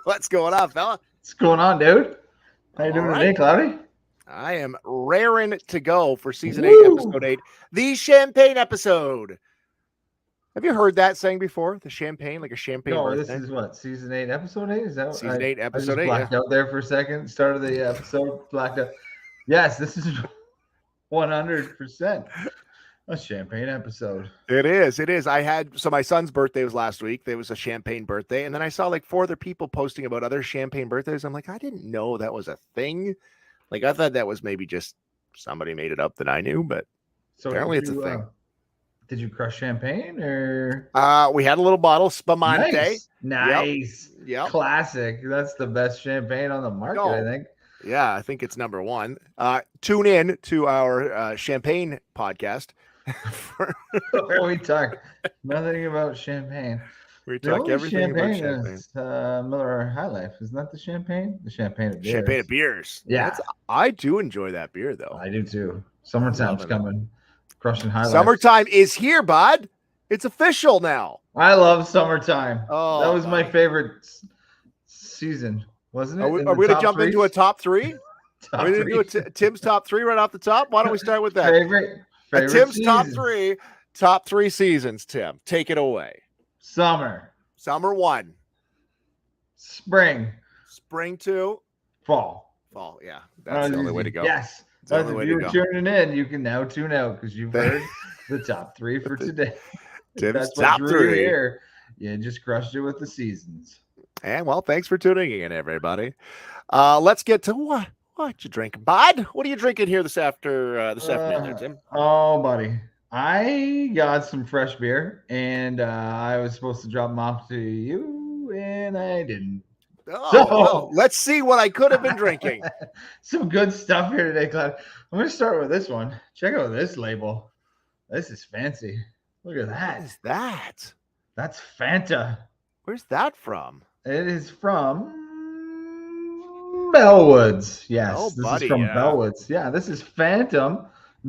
What's going on, fella? What's going on, dude? How you doing All today, right. Cloudy? I am raring to go for season 8, Woo! episode 8, the champagne episode. Have you heard that saying before? The champagne, like a champagne No, birthday? this is what, season 8, episode 8? Is that Season 8, I episode just 8, blacked out there for a second. Start of the episode, blacked out. Yes, this is 100% a champagne episode. It is. It is. So my son's birthday was last week. There was a champagne birthday. And then I saw like 4 other people posting about other champagne birthdays. I'm like, I didn't know that was a thing. Like, I thought that was maybe just somebody made it up that I knew, but So apparently it's a thing. Did you crush champagne or? We had a little bottle, Spumante. Nice. Yep. Classic. That's the best champagne on the market, I think. Yeah, I think it's number 1. Tune in to our champagne podcast. We talk nothing about champagne. We talk everything about champagne. Is, Miller High Life. Isn't that the champagne? The champagne of beers. Champagne of beers. Yeah. I do enjoy that beer, though. I do, too. Summertime's coming. Crushing High Life. Summertime is here, bud. It's official now. I love summertime. Oh, that was my favorite season, wasn't it? Are we going to jump into a top 3? Top Are we going to do Tim's top 3 right off the top? Why don't we start with that? Favorite Tim's season. top 3 seasons, Tim. Take it away. Summer 1. Spring 2. Fall, yeah. That's the only way to go. Yes. If you were tuning in, you can now tune out because you've heard the top 3 for today. Tim's top 3 here. You just crushed it with the seasons. And well, thanks for tuning in, everybody. Let's get to what you drinking, bud. What are you drinking here this afternoon, there, Tim? Oh, buddy, I got some fresh beer, and I was supposed to drop them off to you, and I didn't. Well, let's see what I could have been drinking. Some good stuff here today, Cloud. I'm going to start with this one. Check out this label. This is fancy. Look at that. What is that? That's Fanta. Where's that from? It is from Bellwoods. Yes, this is from Bellwoods. Yeah, this is Phantom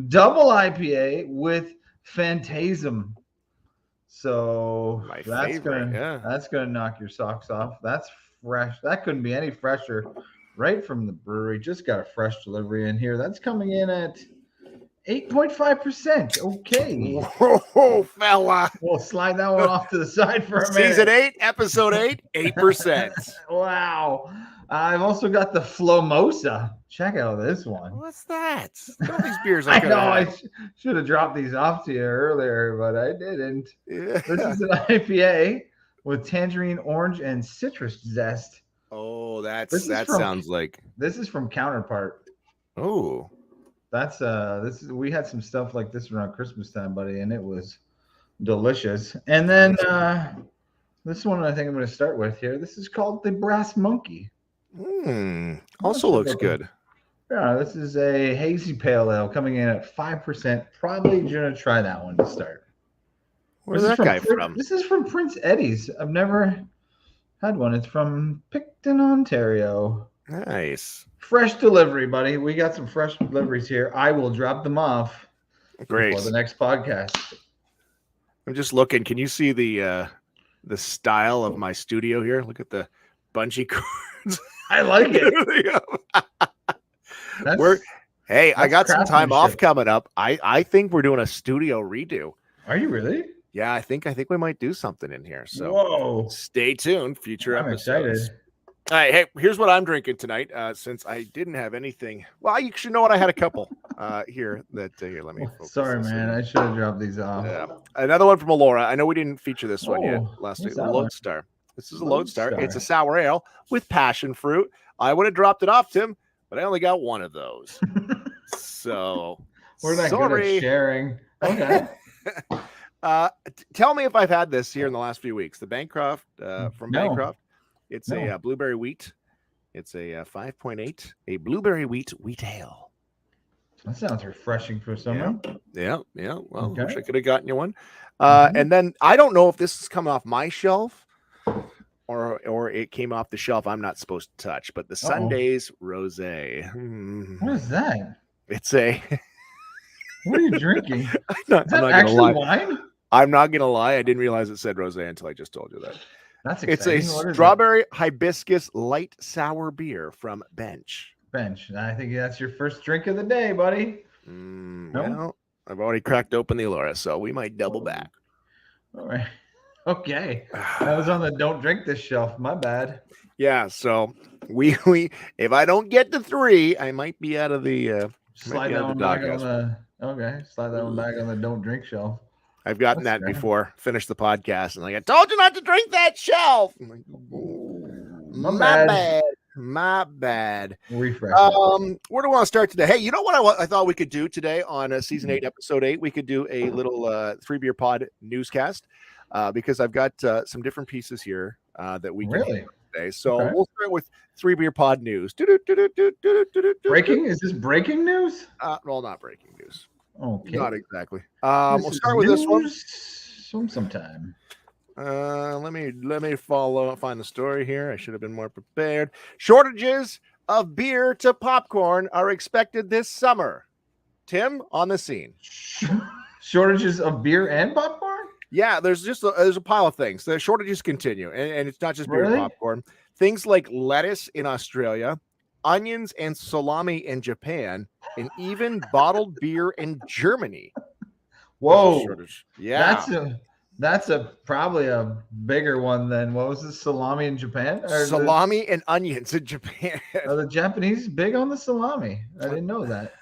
double IPA with Phantasm. So that's gonna knock your socks off. That's fresh. That couldn't be any fresher. Right from the brewery. Just got a fresh delivery in here. That's coming in at 8.5%. Okay. Whoa, fella. We'll slide that one off to the side for a minute. Season 8, episode 8, 8%. Wow. I've also got the Flomosa. Check out this one. What's that? Look at all these beers I know. I should have dropped these off to you earlier, but I didn't. Yeah. This is an IPA with tangerine, orange, and citrus zest. Oh, sounds like. This is from Counterpart. Oh. We had some stuff like this around Christmas time, buddy, and it was delicious. And then this one I think I'm going to start with here. This is called the Brass Monkey. Also looks good. Yeah, this is a hazy pale ale coming in at 5%. Probably going to try that one to start. Where's that guy from? This is from Prince Eddie's. I've never had one. It's from Picton, Ontario. Nice. Fresh delivery, buddy. We got some fresh deliveries here. I will drop them off for the next podcast. I'm just looking. Can you see the style of my studio here? Look at the bungee cords. I like it. I got some time off coming up. I think we're doing a studio redo. Are you really? Yeah, I think we might do something in here. So whoa, stay tuned. Future episodes. Excited. All right, hey, here's what I'm drinking tonight. Since I didn't have anything, well, you should know what I had a couple here. Here, let me. Sorry, man, I should have dropped these off. Yeah, another one from Alora. I know we didn't feature this one yet last week. Lodestar. This is a Lodestar. It's a sour ale with passion fruit. I would have dropped it off, Tim, but I only got one of those. So we're not good at sharing. Okay. Tell me if I've had this here in the last few weeks. The Bancroft from Bancroft. It's a blueberry wheat. It's a 5.8, a blueberry wheat ale. That sounds refreshing for summer. Yeah. Well, I wish I could have gotten you one. And then I don't know if this is coming off my shelf or it came off the shelf I'm not supposed to touch, but the Sunday's Rosé. What is that? It's a. What are you drinking? I'm not actually wine? I'm not gonna lie. I didn't realize it said rosé until I just told you that. That's exciting. It's a strawberry hibiscus light sour beer from Bench. I think that's your first drink of the day, buddy. Well, I've already cracked open the Allura, so we might double back. All right. Okay. That was on the don't drink this shelf. My bad. Yeah, so we if I don't get to 3, I might be out of the slide that one back on the slide that one back on the don't drink shelf. I've gotten that before. Finished the podcast and like, I told you not to drink that shelf. I'm like, my bad. Refresh. Where do we want to start today? Hey, you know what I thought we could do today on season 8, episode 8? We could do a little 3 Beer Pod newscast because I've got some different pieces here that we can do today. So we'll start with 3 Beer Pod news. Breaking? Is this breaking news? Well, not breaking news. Okay. Not exactly. We'll start with this one. Sometime. Let me find the story here. I should have been more prepared. Shortages of beer to popcorn are expected this summer. Tim, on the scene. Shortages of beer and popcorn? Yeah, there's a pile of things. The shortages continue, and it's not just beer and popcorn. Things like lettuce in Australia, onions and salami in Japan, and even bottled beer in Germany. Whoa. Yeah. That's probably a bigger one than what was this, salami in Japan? Salami and onions in Japan. Are the Japanese big on the salami? I didn't know that.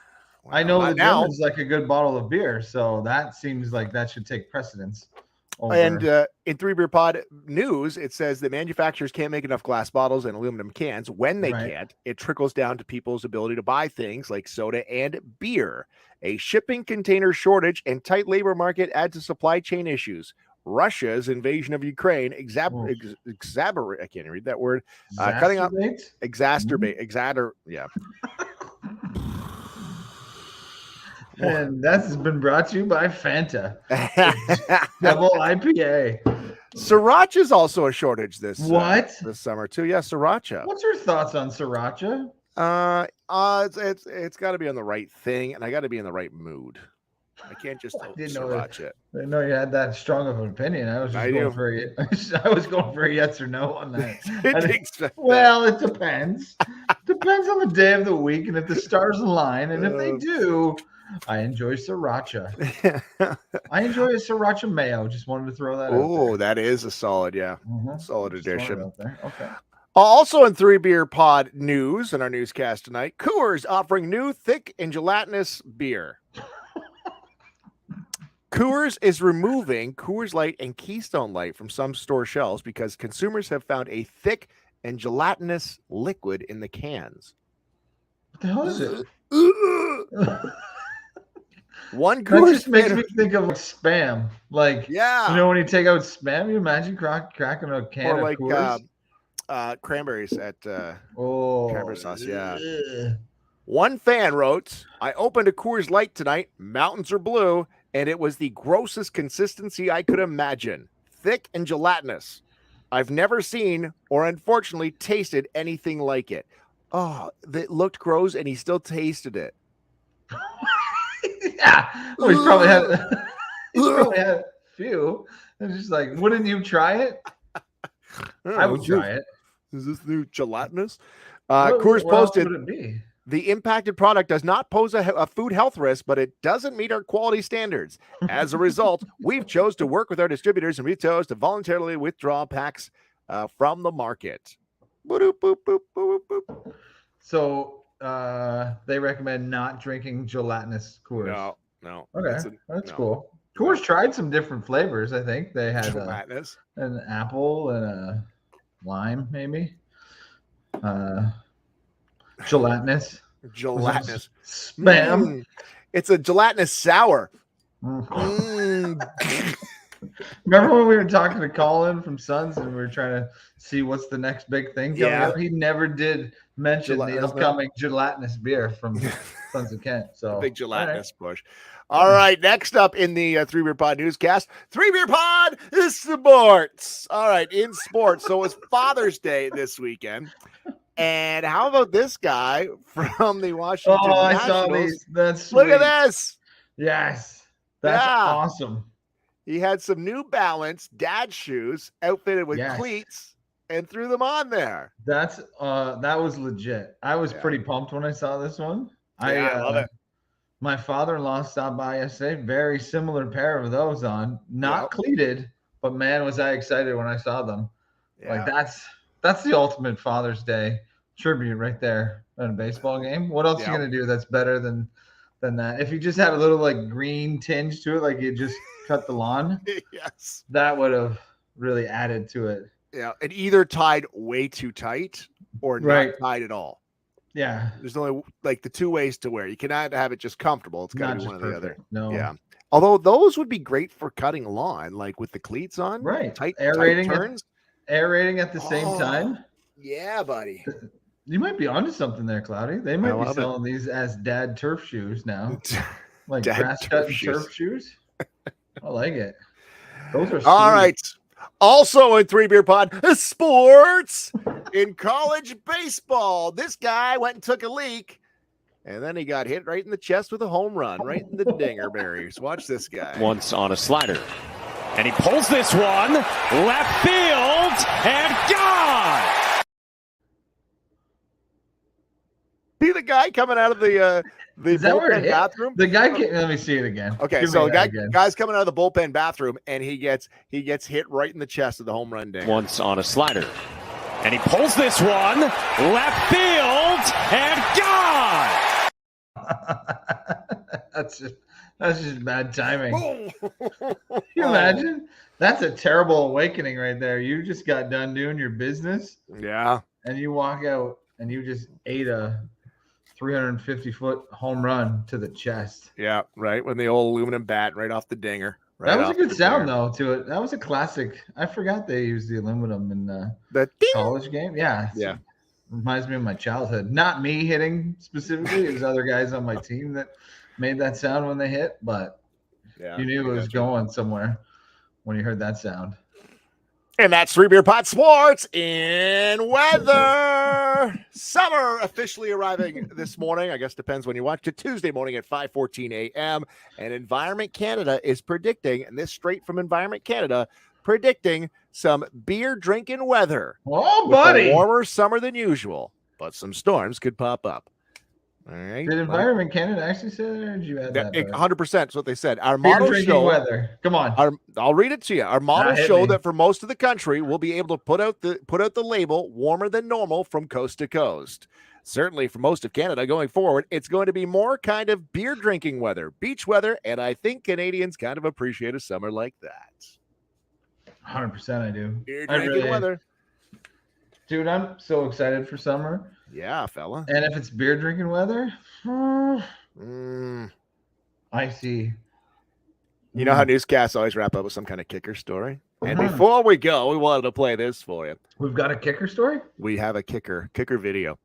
Well, I know the Germans like a good bottle of beer, so that seems like that should take precedence. And in 3 Beer Pod news, it says that manufacturers can't make enough glass bottles and aluminum cans. When they can't, it trickles down to people's ability to buy things like soda and beer. A shipping container shortage and tight labor market add to supply chain issues. Russia's invasion of Ukraine exacerbate. I can't read that word. Cutting out yeah. And that has been brought to you by Fanta. Double IPA. Sriracha is also a shortage this summer too. Yeah, sriracha. What's your thoughts on sriracha? It's got to be on the right thing, and I got to be in the right mood. I can't just sriracha it. I didn't know you had that strong of an opinion. I was going for a yes or no on that. Well, it depends. Depends on the day of the week and if the stars align, and if they do. I enjoy sriracha. I enjoy a sriracha mayo. Just wanted to throw that out there. Oh, that is a solid, solid addition. Okay. Also in 3 Beer Pod news in our newscast tonight, Coors offering new thick and gelatinous beer. Coors is removing Coors Light and Keystone Light from some store shelves because consumers have found a thick and gelatinous liquid in the cans. What the hell is it? One Coors that just makes me think of Spam. Like, you know, when you take out Spam, you imagine cracking a can of Coors? Cranberries at cranberry sauce. Yeah. One fan wrote, "I opened a Coors Light tonight. Mountains are blue, and it was the grossest consistency I could imagine. Thick and gelatinous. I've never seen or unfortunately tasted anything like it." Oh, that looked gross, and he still tasted it. Yeah, well, he's probably had a few. It's just like, wouldn't you try it? I would try it. Is this new gelatinous? Coors posted, would it be? The impacted product does not pose a food health risk, but it doesn't meet our quality standards. As a result, we've chose to work with our distributors and retailers to voluntarily withdraw packs from the market. Boop, boop, boop, boop, boop. So they recommend not drinking gelatinous Coors. No. Okay, that's cool. Coors tried some different flavors. I think they had gelatinous, an apple and a lime, maybe. Gelatinous. Spam. It's a gelatinous sour. Remember when we were talking to Colin from Suns and we were trying to see what's the next big thing coming up? He never did mention the upcoming gelatinous beer from Sons of Kent. So big gelatinous push. All right, next up in the 3 Beer Pod newscast, 3 Beer Pod is sports. All right, in sports. So it was Father's Day this weekend. And how about this guy from the Washington Nationals? I saw these. That's sweet. Look at this. Yes. That's awesome. He had some New Balance dad shoes outfitted with cleats and threw them on there. That was legit. I was pretty pumped when I saw this one. I love it. My father-in-law stopped by yesterday. Very similar pair of those on, not cleated, but man, was I excited when I saw them. Like that's the ultimate Father's Day tribute right there at a baseball game. What else are you gonna do that's better than that? If you just had a little like green tinge to it, like you just cut the lawn, that would have really added to it. Yeah, it either tied way too tight or not tied at all. Yeah, there's only like the two ways to wear. You cannot have it just comfortable. It's got to be one or the other. No. Yeah. Although those would be great for cutting lawn, like with the cleats on. Right. Tight turns. Aerating at the same time. Yeah, buddy. You might be onto something there, Cloudy. They might be selling these as dad turf shoes now. Like grass cut turf shoes. I like it. Those are sweet. All right. Also in 3 Beer Pod, sports in college baseball. This guy went and took a leak, and then he got hit right in the chest with a home run, right in the dingerberries. Watch this guy. Once on a slider. And he pulls this one, left field, and gone! See the guy coming out of the bullpen bathroom? The guy let me see it again. Okay, so the guy's coming out of the bullpen bathroom, and he gets hit right in the chest with the home run dinger. Once on a slider. And he pulls this one, left field, and gone! That's just bad timing. Can you imagine? That's a terrible awakening right there. You just got done doing your business. Yeah. And you walk out and you just ate a 350-foot home run to the chest. Yeah, right. With the old aluminum bat right off the dinger. That was a good sound, though, to it. That was a classic. I forgot they used the aluminum in the college game. Yeah. Yeah. Reminds me of my childhood. Not me hitting specifically. It was other guys on my team that made that sound when they hit, but you knew it was going somewhere when you heard that sound. And that's 3 Beer Pot Sports in weather. Summer officially arriving this morning. I guess depends when you watch it. Tuesday morning at 5:14 a.m. And Environment Canada is predicting, and this straight from Environment Canada, predicting some beer drinking weather. Oh, buddy. A warmer summer than usual, but some storms could pop up. All right. Did Environment Canada actually say that, or did you add that? 100%. That's what they said. Our model show weather. Come on. I'll read it to you. Our model show that for most of the country, we'll be able to put out the label warmer than normal from coast to coast. Certainly for most of Canada going forward, it's going to be more kind of beer drinking weather, beach weather, and I think Canadians kind of appreciate a summer like that. 100% I do. Beer drinking weather. Dude, I'm so excited for summer. Yeah, fella. And if it's beer drinking weather, I see. You know how newscasts always wrap up with some kind of kicker story? And before we go, we wanted to play this for you. We've got a kicker story? We have a kicker video.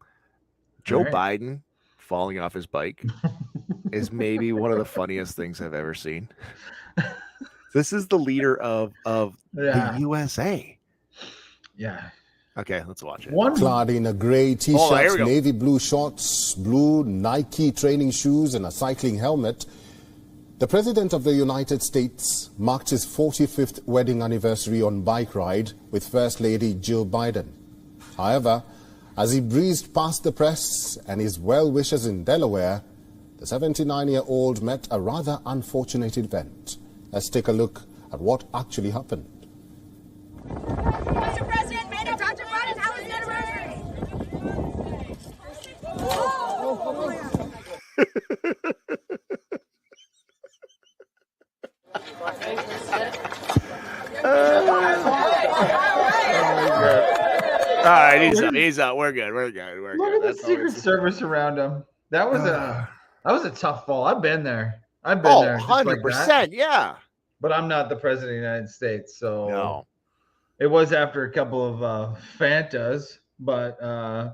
Joe Biden falling off his bike is maybe one of the funniest things I've ever seen. This is the leader of the USA. Yeah. Okay, let's watch it. Clad in a gray t-shirt, navy blue shorts, blue Nike training shoes, and a cycling helmet, the President of the United States marked his 45th wedding anniversary on bike ride with First Lady Jill Biden. However, as he breezed past the press and his well-wishers in Delaware, the 79-year-old met a rather unfortunate event. Let's take a look at what actually happened. Mr. President, Dr. Biden, how was your anniversary? All right, he's up. We're good. Look at the Secret Service around him. That was a tough fall. I've been there. I've been there. 100%, yeah. But I'm not the President of the United States, so no. It was after a couple of Fantas, but I'm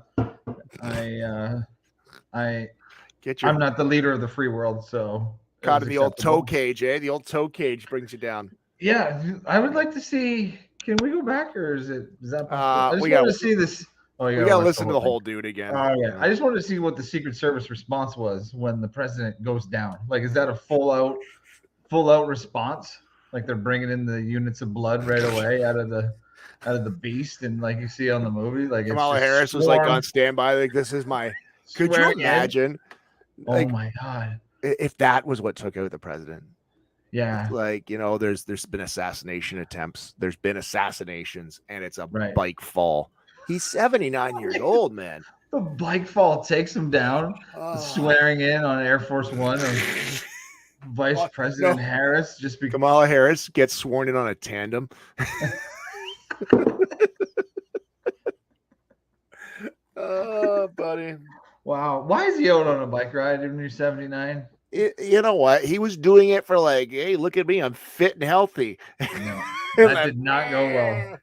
not the leader of the free world, so caught in the old toe cage, eh? The old toe cage brings you down. Yeah, I would like to see. Can we go back, or is that possible? I just want to see this. Oh, we gotta listen to the whole dude again. Oh yeah, I just wanted to see what the Secret Service response was when the president goes down. Like, is that a full out response? Like they're bringing in the units of blood right away out of the beast, and like you see on the movie, like Kamala Harris was like on standby, like this is my. Could you imagine? Oh my God! If that was what took out the president. Yeah. Like, there's been assassination attempts. There's been assassinations, and it's a bike fall. He's 79 years old, man. The bike fall takes him down. Swearing in on Air Force One of Vice President Harris. Kamala Harris gets sworn in on a tandem. Oh, buddy. Wow. Why is he out on a bike ride when you're 79? You know what? He was doing it for like, hey, look at me. I'm fit and healthy. No, that did not go well.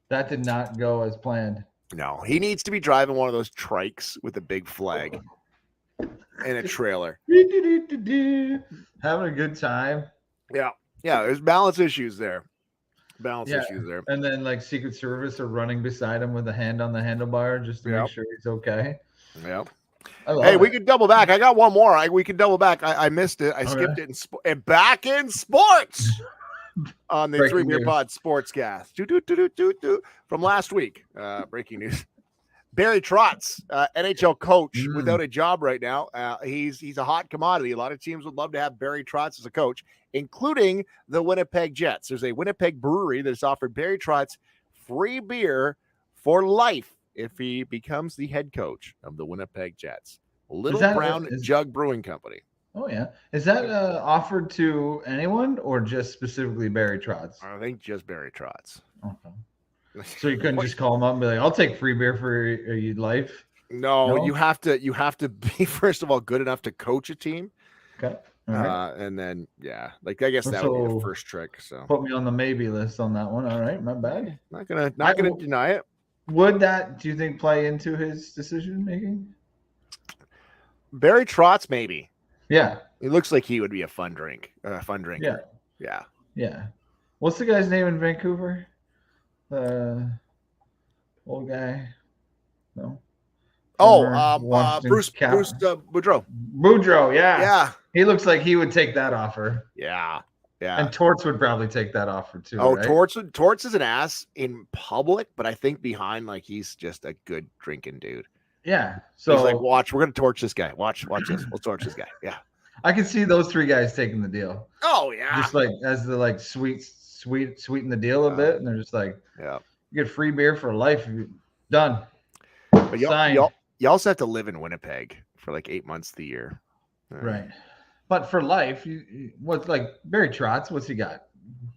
That did not go as planned. No, he needs to be driving one of those trikes with a big flag and a trailer. Having a good time. Yeah. There's balance issues there. And then like Secret Service are running beside him with a hand on the handlebar just to make sure he's okay. Yeah. Hey, we can double back. I got one more. We can double back. I missed it. I skipped it. And back in sports on the Three Beer Pod Sportscast. From last week. Breaking news. Barry Trotz, NHL coach without a job right now. He's a hot commodity. A lot of teams would love to have Barry Trotz as a coach, including the Winnipeg Jets. There's a Winnipeg brewery that's offered Barry Trotz free beer for life if he becomes the head coach of the Winnipeg Jets. Little Brown Jug Brewing Company. Oh, yeah. Is that offered to anyone or just specifically Barry Trotz? I think just Barry Trotz. Okay. So you couldn't just call him up and be like, I'll take free beer for your life? No, you have to be, first of all, good enough to coach a team. Okay. All right. And then, I guess that would be the first trick. So put me on the maybe list on that one. All right. My bad. Not gonna deny it. Would that, do you think, play into his decision making? Barry Trotz, maybe. Yeah. It looks like he would be a fun drinker. Yeah. What's the guy's name in Vancouver? Old guy. No. Bruce Boudreau. Boudreau, yeah. He looks like he would take that offer. Yeah. And Torts would probably take that offer too. Oh, right? Torts is an ass in public, but I think behind, like, he's just a good drinking dude. Yeah. So he's like, watch, we're gonna torch this guy. Watch this. We'll torch this guy. Yeah. I can see those three guys taking the deal. Oh yeah. Just like as the like sweeten the deal a bit, and they're just like, you get free beer for life. Done. But you also have to live in Winnipeg for like 8 months of the year. Right. But for life, what's like Barry Trotz? What's he got?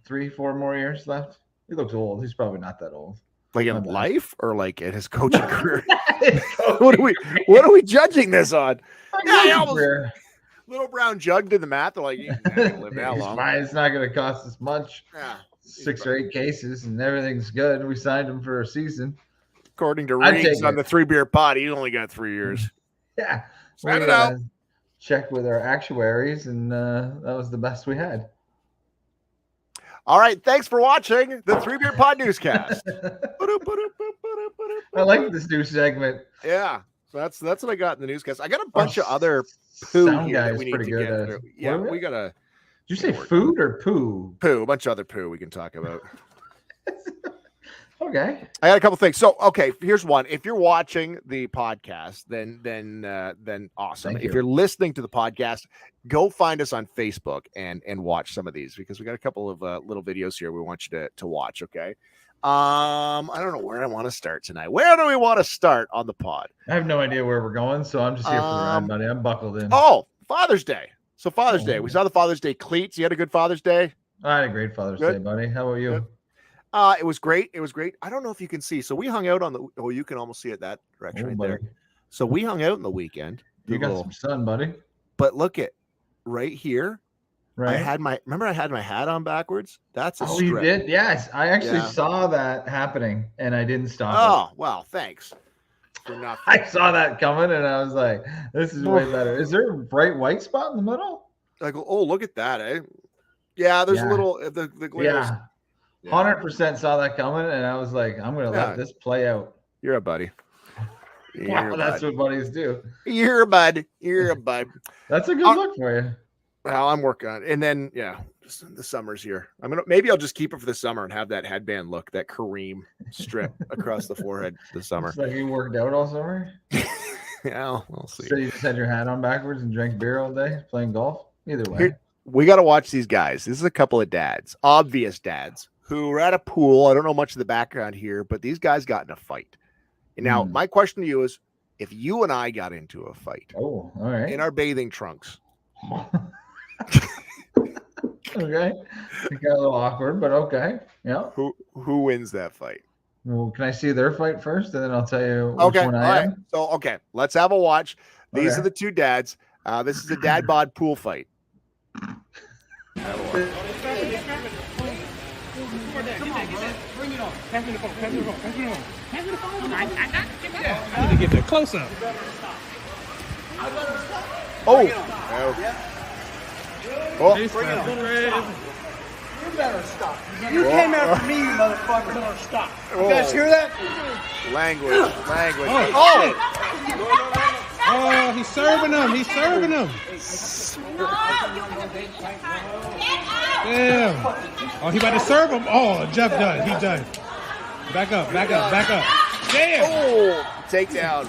3-4 more years left? He looks old. He's probably not that old. Like in life or like in his coaching career? What are we judging this on? Little Brown Jug did the math. They're like, live that long. It's not going to cost us much. 6 or 8 cases and everything's good. We signed him for a season. According to Reeves on the 3 Beer Pod, he only got 3 years. Yeah. Spread it out. Check with our actuaries, and that was the best we had. All right. Thanks for watching the 3 Beer Pod Newscast. I like this new segment. Yeah. So that's what I got in the newscast. I got a bunch of other poo here that we need to get through. Yeah, we got to. Did you say food or poo? Poo. A bunch of other poo we can talk about. Okay. I got a couple things. So, okay, here's one. If you're watching the podcast, then awesome. If you're listening to the podcast, go find us on Facebook and watch some of these because we got a couple of little videos here we want you to watch. Okay. I don't know where I want to start tonight. Where do we want to start on the pod? I have no idea where we're going, so I'm just here for the ride, buddy. I'm buckled in. Oh, Father's Day. So Father's Day. We saw the Father's Day cleats. You had a good Father's Day? I had a great Father's Day, buddy. How about you? Good. It was great. I don't know if you can see. So we hung out on the. Oh, you can almost see it that direction right there. So we hung out in the weekend. You got some sun, buddy. But look at right here. Right. I had my hat on backwards. That's a strip. You did? Yes. I actually saw that happening and I didn't stop. Oh, wow. Thanks. For nothing. I saw that coming and I was like, this is way better. Is there a bright white spot in the middle? Like, oh, look at that, eh? Yeah, there's a little the glare. 100% saw that coming and I was like, I'm gonna let this play out. You're a buddy. That's what buddies do. You're a bud. That's a good look for you. Well, I'm working on it. And then, the summer's here. Maybe I'll just keep it for the summer and have that headband look, that Kareem strip across the forehead this summer. It's like you worked out all summer? Yeah, we'll see. So you just had your hat on backwards and drank beer all day playing golf? Either way. We got to watch these guys. This is a couple of dads, obvious dads, who were at a pool. I don't know much of the background here, but these guys got in a fight. And now, my question to you is, if you and I got into a fight all right, in our bathing trunks. Okay. It got a little awkward, but okay. Yeah. Who wins that fight? Well, can I see their fight first, and then I'll tell you which one I am? Right. So, let's have a watch. These are the two dads. This is a dad bod pool fight. Bring it on. Pass me the phone. Pass me the phone. Pass me the phone. Pass me the phone. I need to get that close up. Oh. Bring it on. You better stop. You came after me, you motherfucker. You better stop. You guys hear that? Language. Oh, he's serving him. He's serving him. Damn. Oh, he about to serve him. Oh, Jeff done. He done. Back up. Damn. Oh, takedown.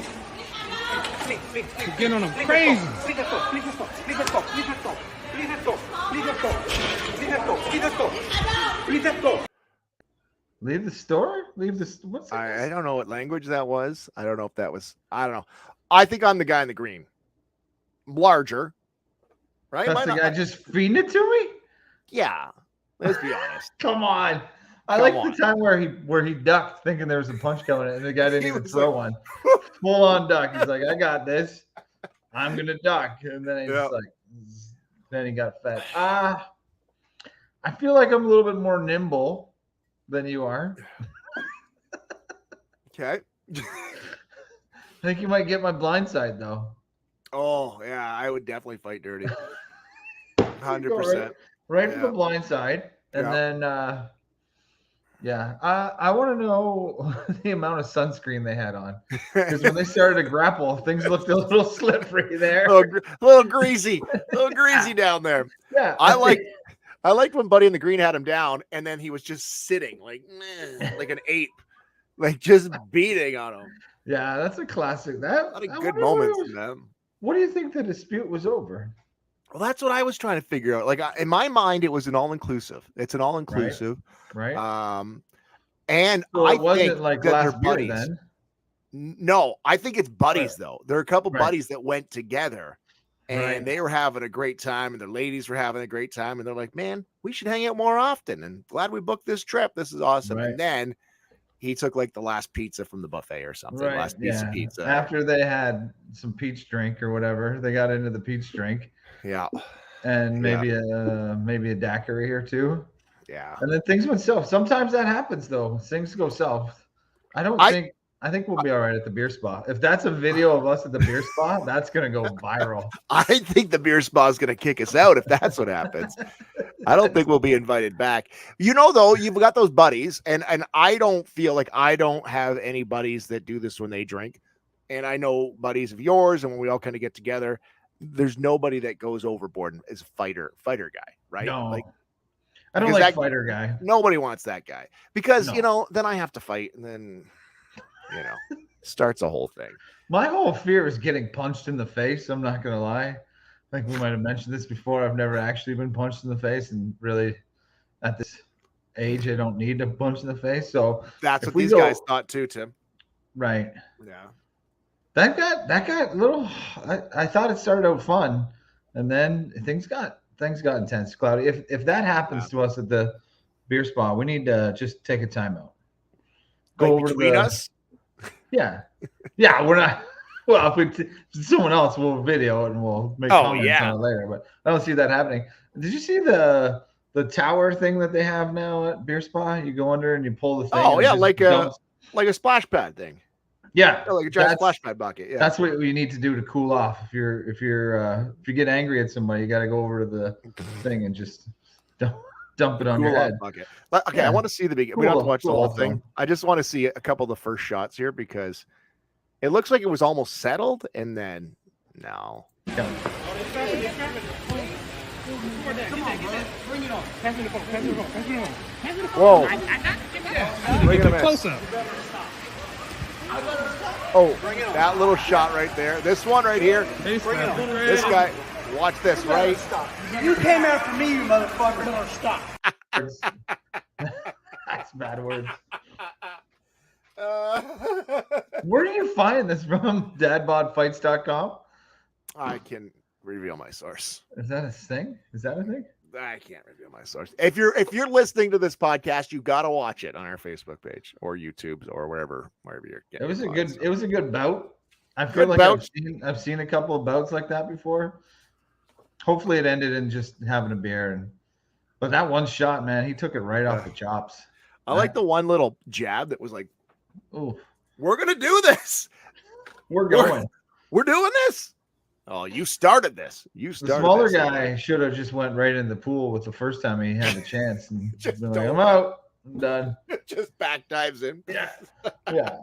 He's getting on him crazy. Leave the store? What's I don't know what language that was. I don't know if that was. I don't know. I think I'm the guy in the green. Larger. Right? That's the guy just feeding it to me? Yeah. Let's be honest. Come on. I like the time where he ducked thinking there was a punch coming in, and the guy didn't even throw one. Full on duck. He's like, I got this. I'm gonna duck. And then then he got fed. I feel like I'm a little bit more nimble than you are. Okay. I think you might get my blind side though. Oh yeah, I would definitely fight dirty. 100%. Right to the blind side, and then I want to know the amount of sunscreen they had on, because when they started to grapple, things looked a little slippery there, a little greasy down there. Yeah, I liked when Buddy in the green had him down, and then he was just sitting like an ape, like just beating on him. Yeah, that's a classic. That a lot of good moments in them. What do you think the dispute was over? Well, that's what I was trying to figure out. Like in my mind, it was an all-inclusive. It's an all-inclusive, right? And so I wasn't think like that last they're year buddies. then. No, I think it's buddies though. There are a couple buddies that went together, and they were having a great time, and their ladies were having a great time, and they're like, "Man, we should hang out more often." And glad we booked this trip. This is awesome. And then he took like the last pizza from the buffet or something. Last piece of pizza. After they had some peach drink or whatever, they got into the peach drink. Yeah. And maybe a daiquiri or two. Yeah. And then things went south. Sometimes that happens though. Things go south. I think we'll be all right at the beer spa. If that's a video of us at the beer spa, that's gonna go viral. I think the beer spa is gonna kick us out if that's what happens. I don't think we'll be invited back. You know, though, you've got those buddies, and I don't feel like I don't have any buddies that do this when they drink. And I know buddies of yours, and when we all kind of get together, there's nobody that goes overboard and is a fighter guy, right? No, like, I don't like fighter guy. Nobody wants that guy because then I have to fight, and then starts a whole thing. My whole fear is getting punched in the face. I'm not gonna lie. I think we might have mentioned this before. I've never actually been punched in the face, and really, at this age, I don't need a punch in the face. So that's what these guys thought too, Tim. Right. Yeah. That got a little. I thought it started out fun, and then things got intense. Cloudy. If that happens to us at the beer spa, we need to just take a timeout. Go over between us. Yeah. We're not. Well, if someone else, we'll video it and we'll make comments on it later. But I don't see that happening. Did you see the tower thing that they have now at beer spa? You go under and you pull the thing. Oh yeah, like a splash pad thing. Yeah, like a giant splash pad bucket. Yeah, that's what you need to do to cool off. If you get angry at somebody, you got to go over to the thing and just dump it on your head. Bucket. Okay, I want to see the beginning. We don't have to watch the whole thing. I just want to see a couple of the first shots here because it looks like it was almost settled, and then no. Come on, bro. Bring it on. Pass me the phone. Pass me the phone. Pass me the phone. Pass me the phone. Whoa. Get the close up. Oh, that little shot right there. This one right here. This guy. Watch this, right? You came after me, you motherfucker. Better stop. That's bad words. Where do you find this from? Dadbodfights.com? I can reveal my source. Is that a thing? Is that a thing? I can't reveal my source. If you're listening to this podcast, you got to watch it on our Facebook page or YouTube or wherever you're getting. It was a good bout. I feel like I've seen a couple of bouts like that before. Hopefully it ended in just having a beer, but that one shot, man, he took it right off the chops. I like the one little jab that was like, "Oh, we're gonna do this. We're going. We're doing this." Oh, you started this. The smaller guy should have just went right in the pool with the first time he had the chance and just been like, "I'm out. I'm done." Just back dives in. Yeah. Yeah.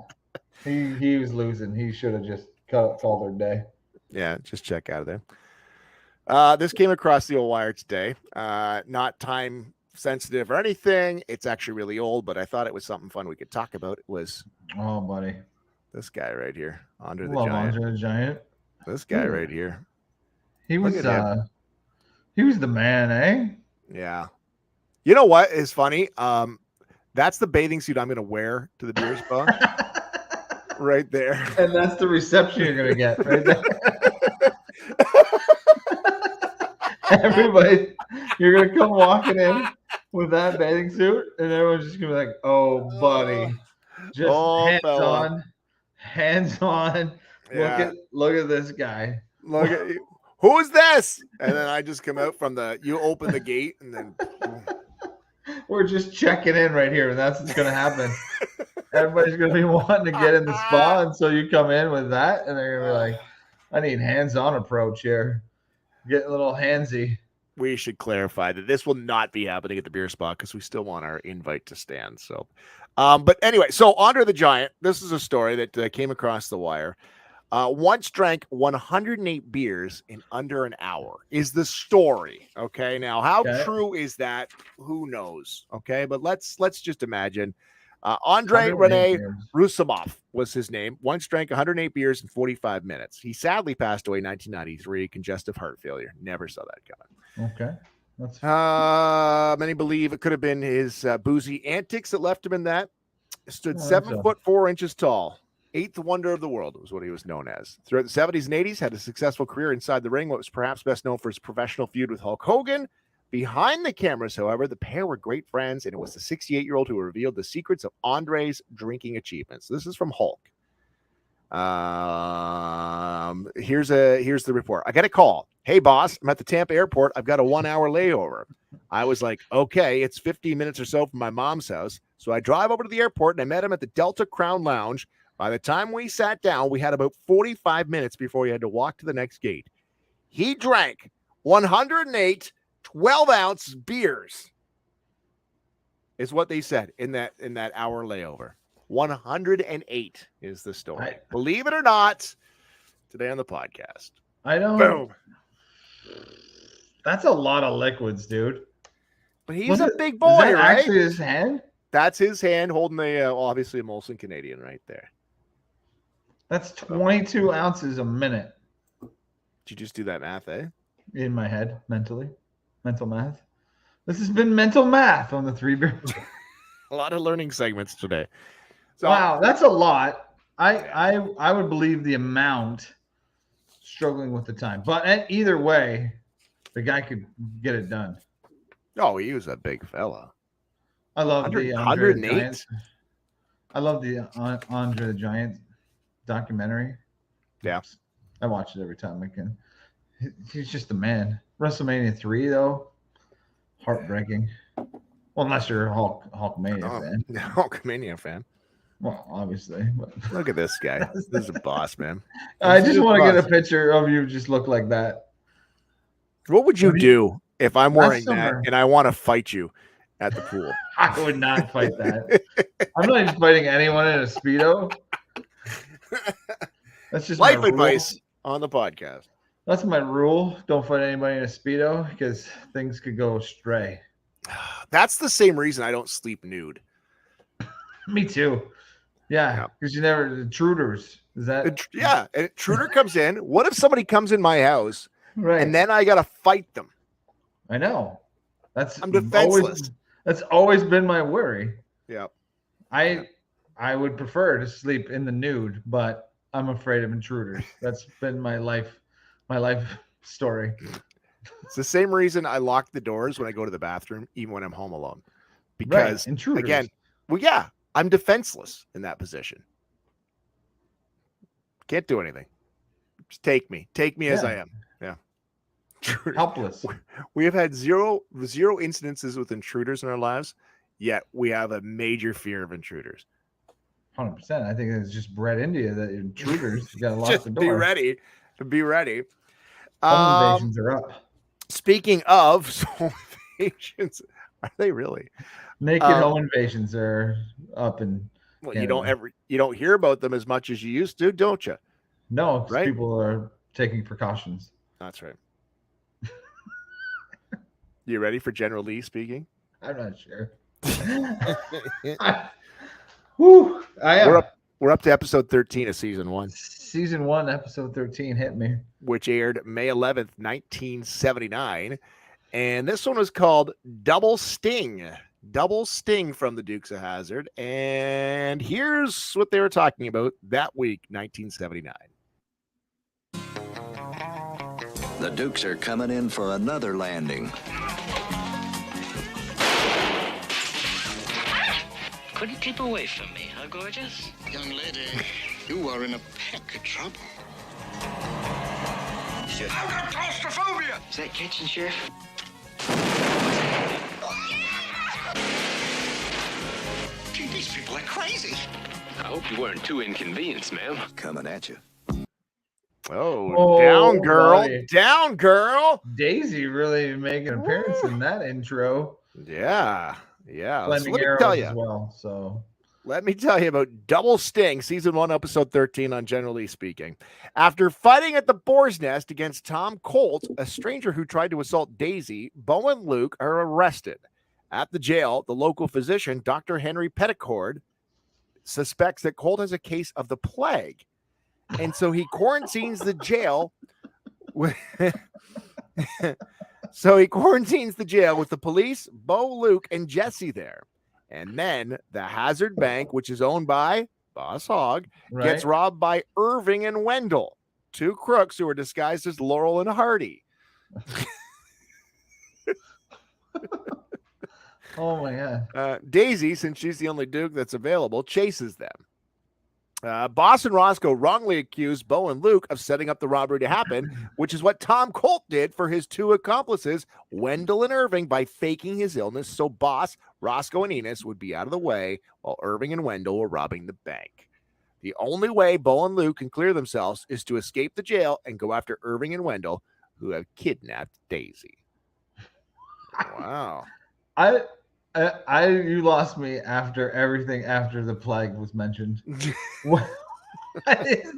He was losing. He should have just called their day. Yeah, just check out of there. This came across the old wire today. Not time sensitive or anything. It's actually really old, but I thought it was something fun we could talk about. It was buddy. This guy right here, Andre the Giant. This guy right here. He was the man, eh? Yeah. You know what is funny? That's the bathing suit I'm gonna wear to the beer spa. Right there. And that's the reception you're gonna get right there. Everybody, you're gonna come walking in with that bathing suit, and everyone's just gonna be like, "Oh, buddy, just hands on." Yeah. Look at this guy. Look at you. Who's this? And then I just come out from you open the gate, and then we're just checking in right here, and that's what's gonna happen. Everybody's gonna be wanting to get in the spa, and so you come in with that, and they're gonna be like, "I need hands-on approach here." Getting a little handsy. We should clarify that this will not be happening at the beer spa because we still want our invite to stand. So, but anyway, so Andre the Giant. This is a story that came across the wire. Once drank 108 beers in under an hour is the story. Okay, now how true is that? Who knows? Okay, but let's just imagine. Andre Rene Roussimoff was his name. Once drank 108 beers in 45 minutes. He sadly passed away in 1993, congestive heart failure. Never saw that coming. Okay. Many believe it could have been his boozy antics that left him in that. Stood 7'4" tall. Eighth wonder of the world was what he was known as. Throughout the 70s and 80s, had a successful career inside the ring. What was perhaps best known for his professional feud with Hulk Hogan. Behind the cameras, however, the pair were great friends, and it was the 68-year-old who revealed the secrets of Andre's drinking achievements. This is from Hulk. Here's the report. I got a call. "Hey, boss, I'm at the Tampa airport. I've got a 1-hour layover." I was like, "Okay, it's 15 minutes or so from my mom's house." So I drive over to the airport, and I met him at the Delta Crown Lounge. By the time we sat down, we had about 45 minutes before we had to walk to the next gate. He drank 108 12-ounce beers, is what they said in that hour layover. 108 is the story. Believe it or not, today on the podcast. I don't. Boom. That's a lot of liquids, dude. But he's a big boy, right? Actually, his hand. That's his hand holding the obviously a Molson Canadian right there. That's 22 ounces a minute. Did you just do that math, eh? In my head, mental math. This has been mental math on the 3 Beer. A lot of learning segments today. So, wow, that's a lot. I would believe the amount, struggling with the time. But either way, the guy could get it done. Oh, he was a big fella. I love the Andre the Giant. I love the Andre the Giant documentary. Yeah. I watch it every time I can. He's just the man. WrestleMania 3, though, heartbreaking. Well, unless you're a Hulkmania fan. Hulkmania fan. Well, obviously. But. Look at this guy. This is a boss, man. I just want to get a picture of you just look like that. What would you do if I'm wearing that and I want to fight you at the pool? I would not fight that. I'm not even fighting anyone in a Speedo. That's just life advice on the podcast. That's my rule. Don't fight anybody in a Speedo because things could go astray. That's the same reason I don't sleep nude. Me too. Yeah, because you never intruders. Is that? An intruder comes in. What if somebody comes in my house, and then I gotta fight them? I know. I'm defenseless. That's always been my worry. Yeah. I would prefer to sleep in the nude, but I'm afraid of intruders. That's been my life story. It's the same reason I lock the doors when I go to the bathroom, even when I'm home alone. Because intruders. Again, I'm defenseless in that position. Can't do anything. Just take me as I am. Yeah. Helpless. We have had zero incidences with intruders in our lives, yet we have a major fear of intruders. 100%. I think it's just bred into you that intruders, you gotta lock the door. Be ready. Home invasions are up. Speaking of home invasions, are they really? Naked home invasions are up in Canada. You don't hear about them as much as you used to, don't you? No, right? People are taking precautions. That's right. You ready for General Lee speaking? I'm not sure. Whew, I am. We're up to episode 13 of season 1. Season 1, episode 13 hit me. Which aired May 11th, 1979. And this one was called Double Sting. Double Sting from the Dukes of Hazzard. And here's what they were talking about that week, 1979. The Dukes are coming in for another landing. Couldn't keep away from me, huh, gorgeous? Young lady, you are in a peck of trouble. Sheriff. I've got claustrophobia! Is that kitchen, Sheriff? Gee, these people are crazy. I hope you weren't too inconvenienced, ma'am. Coming at you. Oh, down, girl. Buddy. Down, girl. Daisy really making an appearance in that intro. Yeah. Let me tell you. As well, so let me tell you about Double Sting, season 1, episode 13 on General Lee Speaking. After fighting at the Boar's Nest against Tom Colt, a stranger who tried to assault Daisy, Bo and Luke are arrested. At the jail, the local physician, Dr. Henry Petticord, suspects that Colt has a case of the plague. And so he quarantines the jail with the police, Bo, Luke, and Jesse there. And then the Hazard Bank, which is owned by Boss Hogg, gets robbed by Irving and Wendell, 2 crooks who are disguised as Laurel and Hardy. Oh my God. Daisy, since she's the only Duke that's available, chases them. Boss and Roscoe wrongly accused Bo and Luke of setting up the robbery to happen, which is what Tom Colt did for his 2 accomplices, Wendell and Irving, by faking his illness so Boss, Roscoe, and Enos would be out of the way while Irving and Wendell were robbing the bank. The only way Bo and Luke can clear themselves is to escape the jail and go after Irving and Wendell, who have kidnapped Daisy. Wow. You lost me after everything after the plague was mentioned. What is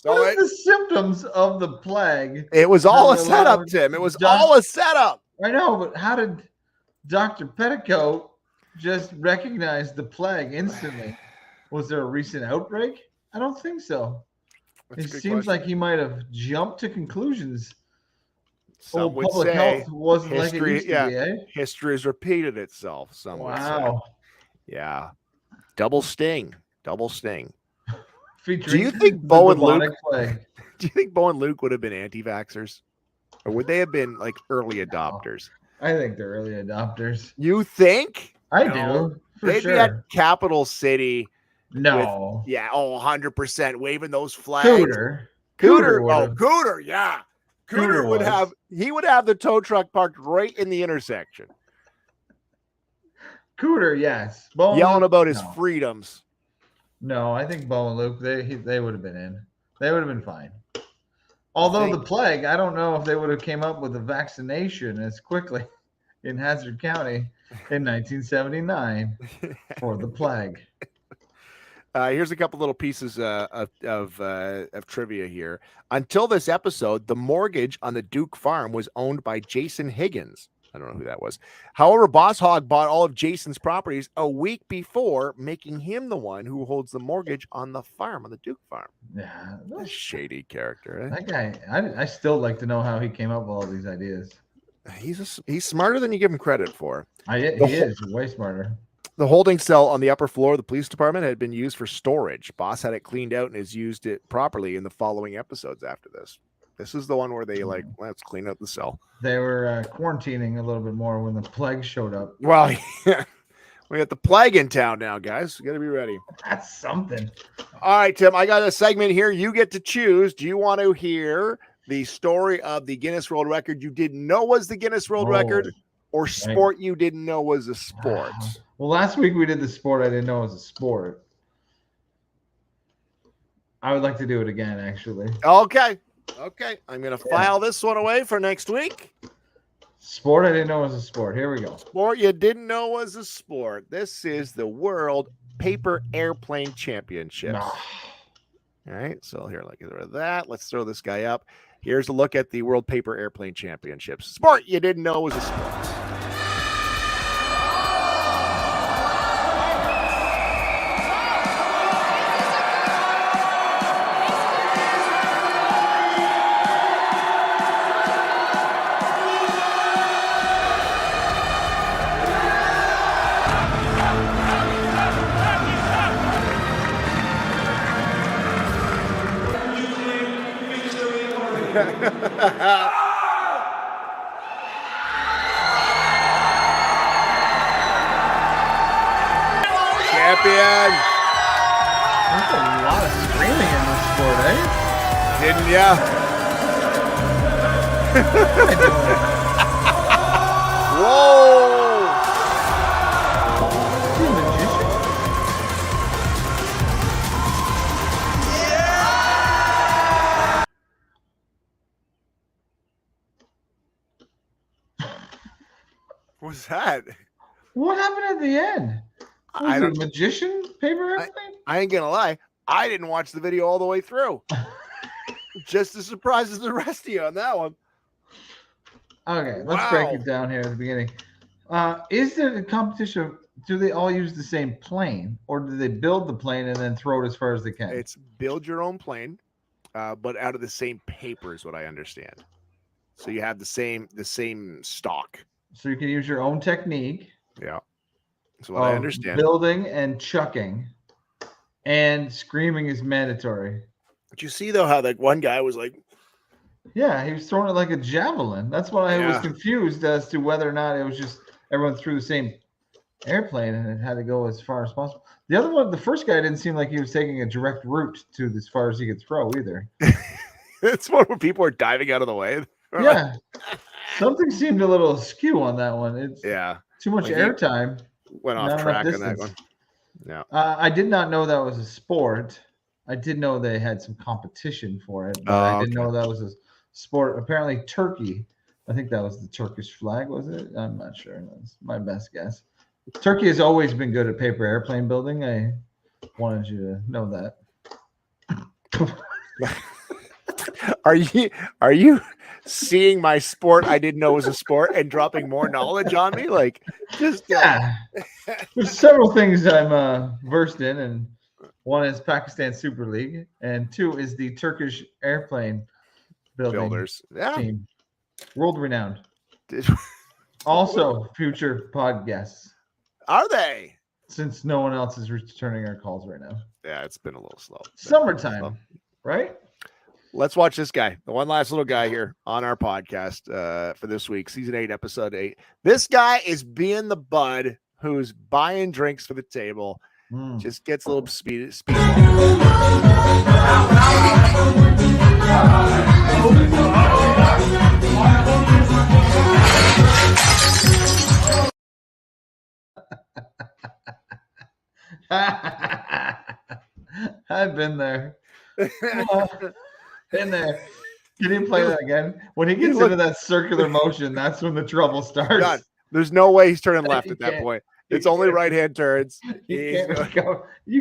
the symptoms of the plague? It was all a setup, Tim. It was all a setup. I know, but how did Dr. Petticoat just recognize the plague instantly? Was there a recent outbreak? I don't think so. It seems like he might have jumped to conclusions. Some would public say health wasn't history, like it used to be, eh? History has repeated itself. Some would say. Yeah. Double Sting. Featuring do you think Bo and Luke would have been anti-vaxxers? Or would they have been like early adopters? I think they're early adopters. You think? I do. They'd be at Capital City. No. 100% waving those flags. Cooter, yeah. Cooter would have the tow truck parked right in the intersection. Cooter, yes. Yelling about his freedoms. No, I think Bo and Luke, they would have been in. They would have been fine. Although the plague, I don't know if they would have came up with a vaccination as quickly in Hazard County in 1979 for the plague. Here's a couple little pieces of trivia here. Until this episode, the mortgage on the Duke farm was owned by Jason Higgins. I don't know who that was. However, Boss Hogg bought all of Jason's properties a week before, making him the one who holds the mortgage on the farm, on the Duke farm. Yeah, a shady character. Eh? That guy, I still like to know how he came up with all these ideas. He's smarter than you give him credit for. He is way smarter. The holding cell on the upper floor of the police department had been used for storage. Boss had it cleaned out and has used it properly in the following episodes after this. This is the one where they let's clean out the cell. They were quarantining a little bit more when the plague showed up. Well, yeah. We got the plague in town now, guys. You got to be ready. That's something. All right, Tim, I got a segment here. You get to choose. Do you want to hear the story of the Guinness World Record you didn't know was the Guinness World Record, or sport you didn't know was a sport? Well, last week we did the sport I didn't know was a sport. I would like to do it again, actually. Okay. I'm going to file this one away for next week. Sport I didn't know was a sport. Here we go. Sport you didn't know was a sport. This is the World Paper Airplane Championships. All right, so here, look at that. Let's throw this guy up. Here's a look at the World Paper Airplane Championships. Sport you didn't know was a sport. Champion. There's a lot of screaming in this sport, eh? Didn't ya? Whoa! What's that? What happened at the end? Was it a magician paper airplane? I ain't gonna lie. I didn't watch the video all the way through. Just as surprised as the rest of you on that one. Okay, let's break it down here at the beginning. Is there a competition? Do they all use the same plane, or do they build the plane and then throw it as far as they can? It's build your own plane, but out of the same paper is what I understand. So you have the same stock. So you can use your own technique. Yeah. That's what I understand. Building and chucking, and screaming is mandatory. But you see, though, how that one guy was like... Yeah, he was throwing it like a javelin. That's why I was confused as to whether or not it was just everyone threw the same airplane and it had to go as far as possible. The other one, the first guy, didn't seem like he was taking a direct route to as far as he could throw either. It's one where people are diving out of the way. Yeah. Something seemed a little askew on that one. It's too much airtime. Went off track on that one. Yeah. I did not know that was a sport. I did know they had some competition for it, but I didn't know that was a sport. Apparently, Turkey. I think that was the Turkish flag, was it? I'm not sure. That's my best guess. Turkey has always been good at paper airplane building. I wanted you to know that. Are you seeing my sport I didn't know was a sport and dropping more knowledge on me? Like, just there's several things I'm versed in, and one is Pakistan Super League, and two is the Turkish airplane builders team, world renowned. Also, future pod guests. Are they? Since no one else is returning our calls right now. Yeah, it's been a little slow. Summertime, right? Let's watch this guy, the one last little guy here on our podcast for this week, season 8, episode 8. This guy is being the bud who's buying drinks for the table. Just gets a little speed. I've been there. In there. Can you play that again? When he gets into that circular motion, that's when the trouble starts. God, there's no way he's turning left at that point. It's only right-hand turns. You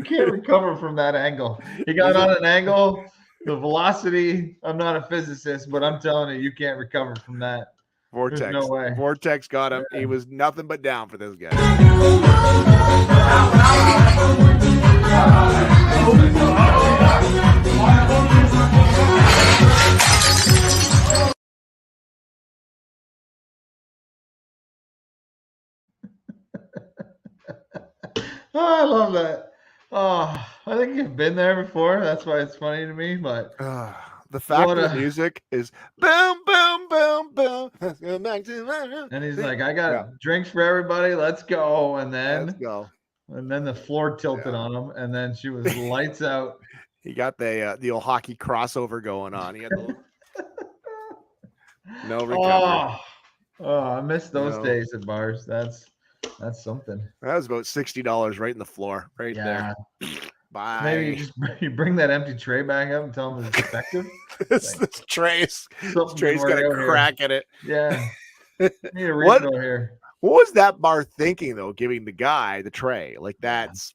can't recover from that angle. He got on an angle. The velocity, I'm not a physicist, but I'm telling you, you can't recover from that. Vortex. There's no way. Vortex got him. Yeah. He was nothing but down for this guy. Oh, I love that. Oh, I think you've been there before. That's why it's funny to me. But the fact that the music is boom, boom, boom, boom. Let's go back to and he's like, I got drinks for everybody. Let's go. And then let's go. And then the floor tilted on him. And then she was lights out. He got the old hockey crossover going on. He had no recovery. Oh, I miss those days at bars. That's something. That was about $60 right in the floor, right there. Bye. Maybe you bring that empty tray back up and tell them it's defective. this tray's got a crack in it. Yeah. Need a refill here. What was that bar thinking though? Giving the guy the tray like that's.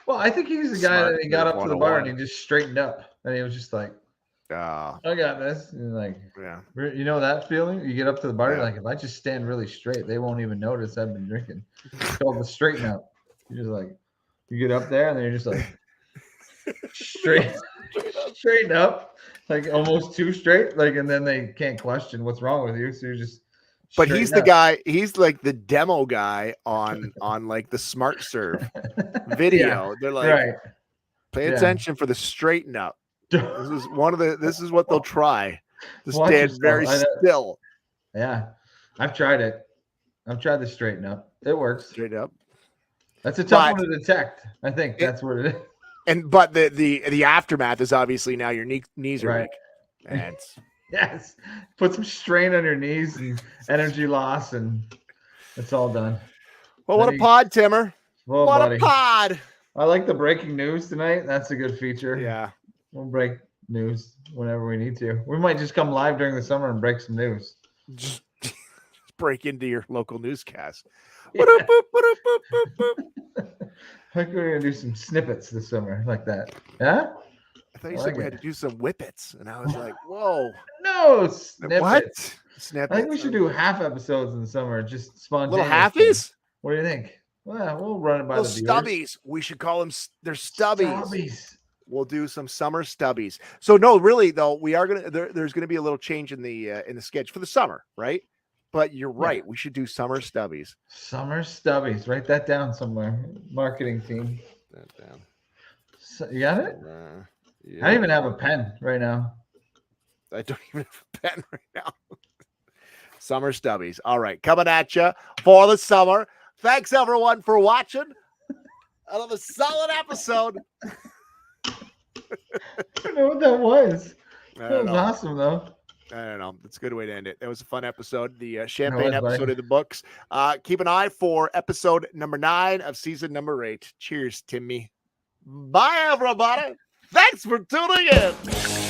Well, I think he's the guy that he got up to the bar and he just straightened up and he was just like, I got this. And like, you know that feeling? You get up to the bar, like, if I just stand really straight, they won't even notice I've been drinking. It's called the straighten up. You're just like, you get up there and then you're just like, straighten up, like almost too straight, like, and then they can't question what's wrong with you. So you're just. But he's the guy. He's like the demo guy on like the Smart Serve video. They're like, pay attention for the straighten up. This is what they'll try to stand very still. Yeah, I've tried it. I've tried the straighten up. It works. Straight up. That's a tough one to detect. I think that's what it is. But the aftermath is obviously now your knees are weak. And yes, put some strain on your knees and energy loss, and it's all done. Well, what a pod, Timmer! Well, what a pod! I like the breaking news tonight. That's a good feature. Yeah. We'll break news whenever we need to. We might just come live during the summer and break some news. Just break into your local newscast. Yeah. I think we're going to do some snippets this summer like that. Yeah? I thought you said we had to do some whippets. And I was like, whoa. No, snippets. What? Snippets? I think we should do half episodes in the summer. Just spontaneous. Little halfies? What do you think? Well, we'll run it by little the stubbies. viewers. We should call them, they're stubbies. We'll do some summer stubbies. So no, really though, we are there's gonna be a little change in the sketch for the summer, right? But you're right. We should do summer stubbies. Summer stubbies. Write that down somewhere. Marketing team. That down. So, you got it? I don't even have a pen right now. I don't even have a pen right now. Summer stubbies. All right, coming at you for the summer. Thanks everyone for watching. Another solid episode. I don't know what that was. That was awesome, though. I don't know. That's a good way to end it. That was a fun episode. The champagne episode of the books. Keep an eye for episode number 9 of season number 8. Cheers, Timmy. Bye, everybody. Thanks for tuning in.